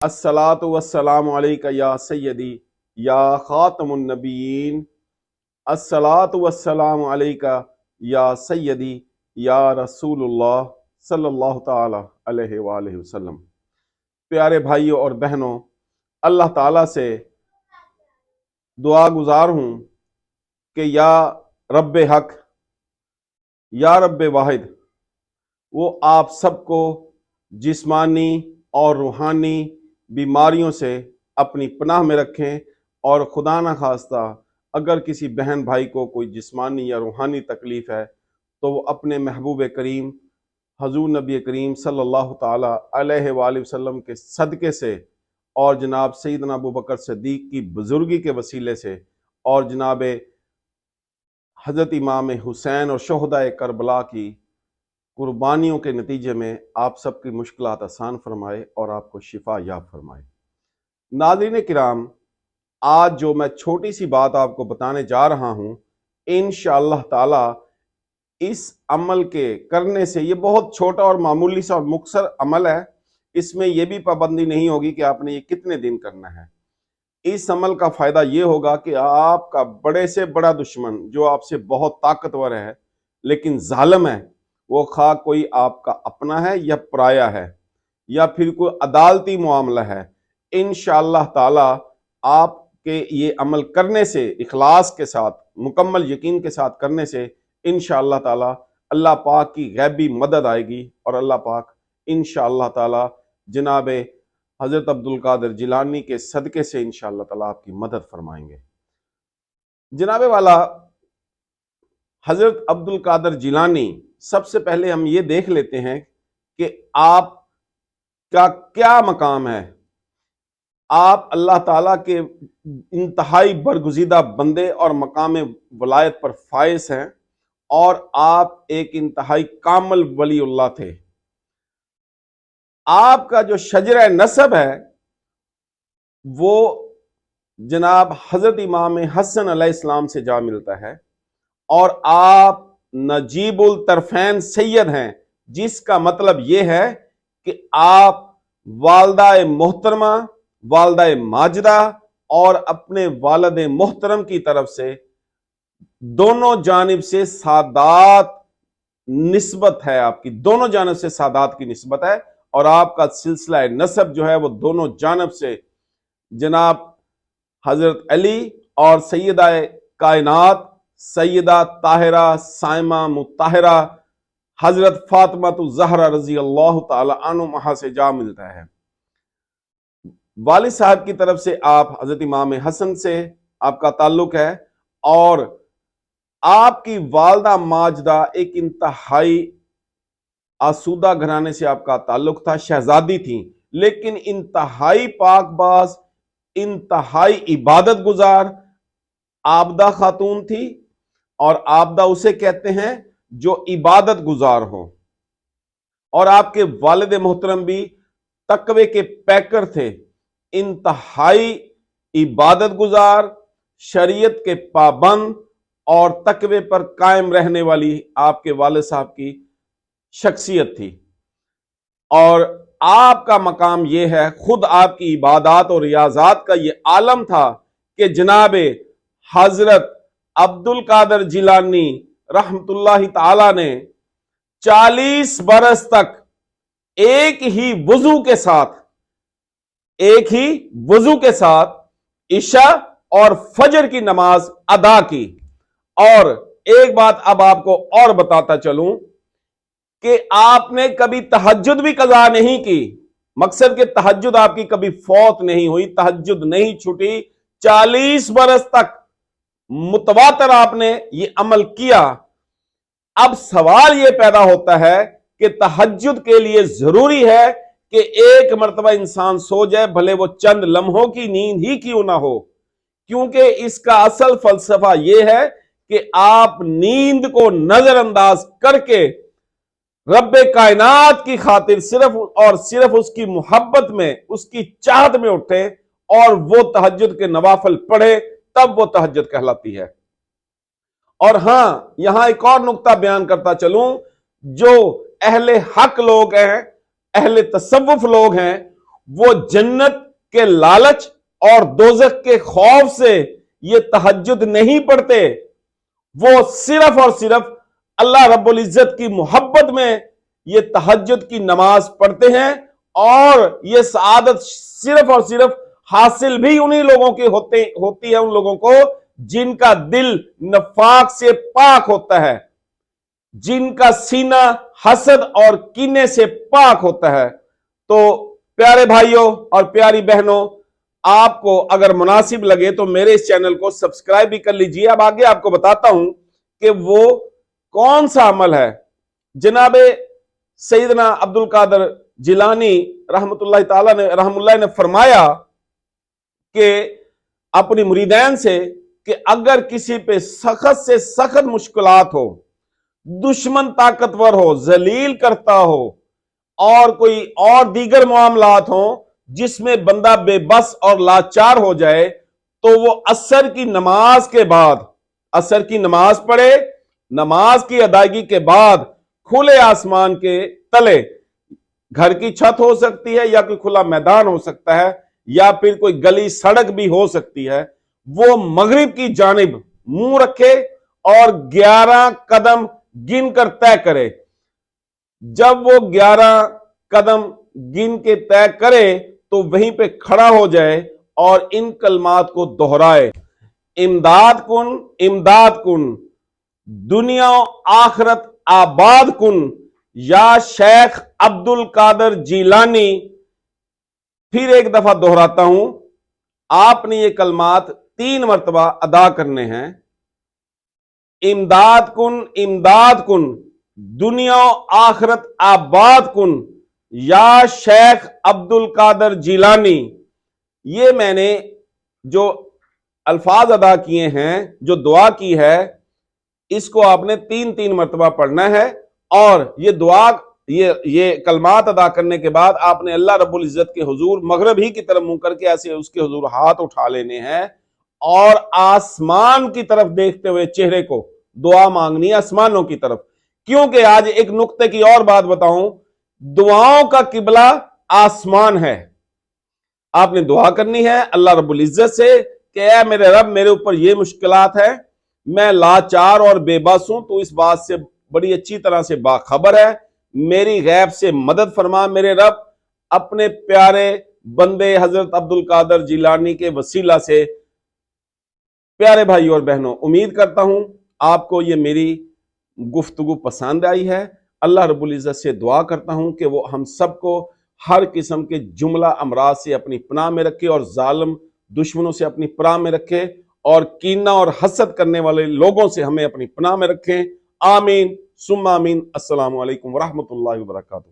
अस्सलातु वस्सलामु अलैका या सय्यदी या खातमुन नबिय्यीन। अस्सलातु वस्सलामु अलैका या सय्यदी या रसूलुल्लाह सल्लल्लाहु ताला अलैहि वालैहि वसल्लम। प्यारे भाइयों और बहनों, अल्लाह ताला से दुआ गुजार हूँ कि या रब्बे हक, या रब्बे वाहिद, वो आप सबको जिस्मानी और रूहानी बीमारियों से अपनी पनाह में रखें, और खुदा न खास्ता अगर किसी बहन भाई को कोई जिस्मानी या रूहानी तकलीफ़ है तो वो अपने महबूब करीम हजूर नबी करीम सल्लल्लाहु ताला अलैहि वसल्लम के सदक़े से और जनाब सैयदना अबू बकर सिद्दीक़ की बुजुर्गी के वसीले से और जनाब हज़रत इमाम हुसैन और शोहदाए करबला की कुर्बानियों के नतीजे में आप सबकी मुश्किलात आसान फरमाए और आपको शिफा याब फरमाए। नाज़रीन किराम, आज जो मैं छोटी सी बात आपको बताने जा रहा हूँ, इंशाअल्लाह ताला इस अमल के करने से, ये बहुत छोटा और मामूली सा और मुख्तसर अमल है, इसमें यह भी पाबंदी नहीं होगी कि आपने ये कितने दिन करना है। इस अमल का फ़ायदा ये होगा कि आपका बड़े से बड़ा दुश्मन जो आपसे बहुत ताकतवर है लेकिन जालिम है, वो खा कोई आपका अपना है या पराया है या फिर कोई अदालती मामला है, इंशाअल्लाह ताला आपके ये अमल करने से, इखलास के साथ, मुकम्मल यकीन के साथ करने से इंशाअल्लाह ताला अल्लाह पाक की गैबी मदद आएगी और अल्लाह पाक इंशाअल्लाह ताला जनाब हज़रत अब्दुल कादिर जिलानी के सदक़े से इंशाअल्लाह ताला आपकी मदद फरमाएंगे। जनाब वाला हज़रत अब्दुल कादिर जिलानी, सबसे पहले हम ये देख लेते हैं कि आप का क्या मकाम है। आप अल्लाह ताला के इंतहाई बरगुज़ीदा बंदे और मकाम वलायत पर फाइज हैं और आप एक इंतहाई कामिल वलीउल्लाह थे। आपका जो शजरा नसब है वो जनाब हज़रत इमाम हसन अलैहिस्सलाम से जा मिलता है और आप नजीबुल तरफैन सैयद हैं, जिसका मतलब ये है कि आप वालदा मोहतरमा, वालदा माजिदा और अपने वालिद मोहतरम की तरफ से दोनों जानिब से सादात निस्बत है, आपकी दोनों जानिब से सादात की निस्बत है और आपका सिलसिला नसब जो है वो दोनों जानिब से जनाब हजरत अली और सैयदा कायनात सैयदा ताहिरा साइमा मुताहिरा हजरत फातिमा ज़हरा रजी अल्लाह ताला अन्हा से जा मिलता है। वालिद साहब की तरफ से आप हजरत इमाम हसन से आपका ताल्लुक है और आपकी वालदा माजदा एक इंतहाई आसूदा घराने से आपका ताल्लुक था, शहजादी थी, लेकिन इंतहाई पाकबाज, इंतहाई इबादत गुजार आबदा खातून थी। और आबदा उसे कहते हैं जो इबादत गुजार हो। और आपके वालिद मोहतरम भी तकवे के पैकर थे, इंतहाई इबादत गुजार, शरीयत के पाबंद और तकवे पर कायम रहने वाली आपके वालिद साहब की शख्सियत थी। और आपका मकाम यह है, खुद आपकी इबादत और रियाजात का ये आलम था कि जनाब हजरत अब्दुल कादिर जिलानी रहमतुल्लाहि ताला ने 40 बरस तक एक ही वजू के साथ इशा और फजर की नमाज अदा की। और एक बात अब आपको और बताता चलूं कि आपने कभी तहज्जुद भी कज़ा नहीं की, मकसद के तहज्जुद आपकी कभी फौत नहीं हुई, तहज्जुद नहीं छूटी, 40 बरस तक मुतवातर आपने ये अमल किया। अब सवाल ये पैदा होता है कि तहज्जुद के लिए जरूरी है कि एक मर्तबा इंसान सो जाए, भले वो चंद लम्हों की नींद ही क्यों ना हो, क्योंकि इसका असल फलसफा यह है कि आप नींद को नजरअंदाज करके रब्बे कायनात की खातिर सिर्फ और सिर्फ उसकी मोहब्बत में, उसकी चाहत में उठे और वो तहज्जुद के नवाफिल पढ़े, तब वो तहज्जुद कहलाती है। और हां, यहां एक और नुक्ता बयान करता चलूं, जो अहले हक लोग हैं, अहले तसव्वुफ लोग हैं, وہ جنت کے لالچ اور دوزخ کے خوف سے یہ تہجد نہیں پڑھتے، وہ صرف اور صرف اللہ رب العزت کی محبت میں یہ تہجد کی نماز پڑھتے ہیں، اور یہ سعادت صرف اور صرف حاصل بھی انہی لوگوں کے ہوتی ہے، ان لوگوں کو جن کا دل نفاق سے پاک ہوتا ہے، جن کا سینہ حسد اور کینے سے پاک ہوتا ہے۔ تو پیارے بھائیوں اور پیاری بہنوں، آپ کو اگر مناسب لگے تو میرے اس چینل کو سبسکرائب بھی کر لیجئے۔ اب آگے آپ کو بتاتا ہوں کہ وہ کون سا عمل ہے۔ جناب سیدنا عبد القادر جیلانی رحمۃ اللہ نے فرمایا کہ اپنی مریدین سے کہ اگر کسی پہ سخت سے سخت مشکلات ہو، دشمن طاقتور ہو، ذلیل کرتا ہو، اور کوئی اور دیگر معاملات ہوں جس میں بندہ بے بس اور لاچار ہو جائے، تو وہ عصر کی نماز کے بعد عصر کی نماز پڑھے، نماز کی ادائیگی کے بعد کھلے آسمان کے تلے، گھر کی چھت ہو سکتی ہے یا کوئی کھلا میدان ہو سکتا ہے یا پھر کوئی گلی سڑک بھی ہو سکتی ہے، وہ مغرب کی جانب منہ رکھے اور 11 قدم گن کر طے کرے۔ جب وہ 11 قدم گن کے طے کرے تو وہیں پہ کھڑا ہو جائے اور ان کلمات کو دہرائے: امداد کن، امداد کن، دنیا و آخرت آباد کن، یا شیخ عبد القادر جیلانی۔ پھر ایک دفعہ دہراتا ہوں، آپ نے یہ کلمات 3 مرتبہ ادا کرنے ہیں: امداد کن، امداد کن، دنیا و آخرت آباد کن، یا شیخ عبد القادر جیلانی۔ یہ میں نے جو الفاظ ادا کیے ہیں، جو دعا کی ہے، اس کو آپ نے 3 مرتبہ پڑھنا ہے، اور یہ دعا یہ کلمات ادا کرنے کے بعد آپ نے اللہ رب العزت کے حضور مغرب ہی کی طرف منہ کر کے ایسے اس کے حضور ہاتھ اٹھا لینے ہیں، اور آسمان کی طرف دیکھتے ہوئے چہرے کو دعا مانگنی ہے، آسمانوں کی طرف۔ کیونکہ آج ایک نقطے کی اور بات بتاؤں، دعاؤں کا قبلہ آسمان ہے۔ آپ نے دعا کرنی ہے اللہ رب العزت سے کہ اے میرے رب، میرے اوپر یہ مشکلات ہے، میں لاچار اور بے بس ہوں، تو اس بات سے بڑی اچھی طرح سے باخبر ہے، میری غیب سے مدد فرما میرے رب۔ اپنے پیارے بندے حضرت عبد القادر جیلانی کے وسیلہ سے پیارے بھائی اور بہنوں، امید کرتا ہوں آپ کو یہ میری گفتگو پسند آئی ہے۔ اللہ رب العزت سے دعا کرتا ہوں کہ وہ ہم سب کو ہر قسم کے جملہ امراض سے اپنی پناہ میں رکھے، اور ظالم دشمنوں سے اپنی پناہ میں رکھے، اور کینہ اور حسد کرنے والے لوگوں سے ہمیں اپنی پناہ میں رکھیں۔ آمین ثم آمین۔ السلام علیکم ورحمۃ اللہ وبرکاتہ۔